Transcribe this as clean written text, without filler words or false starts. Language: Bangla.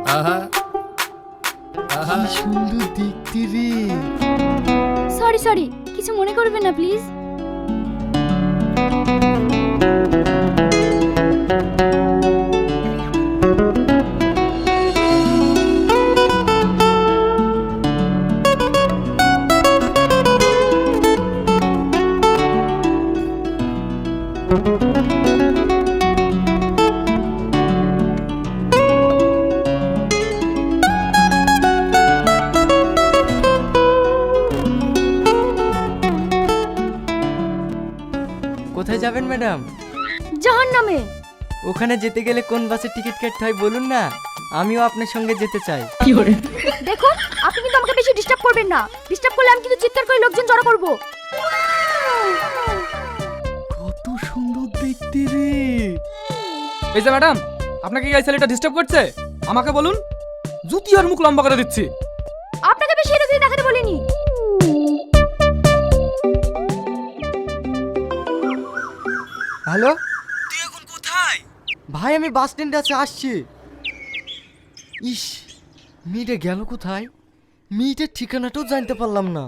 কি সুন্দর দেখতে রে। সরি সরি, কিছু মনে করবেন না প্লিজ। কোথায় যাবেন ম্যাডাম? জাহান্নামে। ওখানে যেতে গেলে কোন বাসের টিকিট কাটতে হয় বলুন না, আমিও আপনার সঙ্গে যেতে চাই। দেখুন, আপনি কিন্তু আমাকে বেশি ডিস্টার্ব করবেন না। ডিস্টার্ব করলে আমি কিন্তু চিৎকার করে লোকজন জড়ো করব। কত সুন্দর দেখতে রে। এই যে ম্যাডাম, আপনাকে কি এই ছেলেটা ডিস্টার্ব করছে? আমাকে বলুন, জুতি আর মুখ লম্বা করে দিচ্ছি। আপনাকে বেশি এটা দিয়ে দেখাতে বলিনি। হ্যালো তুই এখন কোথায়? ভাই, আমি বাস স্ট্যান্ডে আছে, আসছি। ইস, মেয়েটা গেল কোথায়? মেয়েটার ঠিকানাটাও জানতে পারলাম না।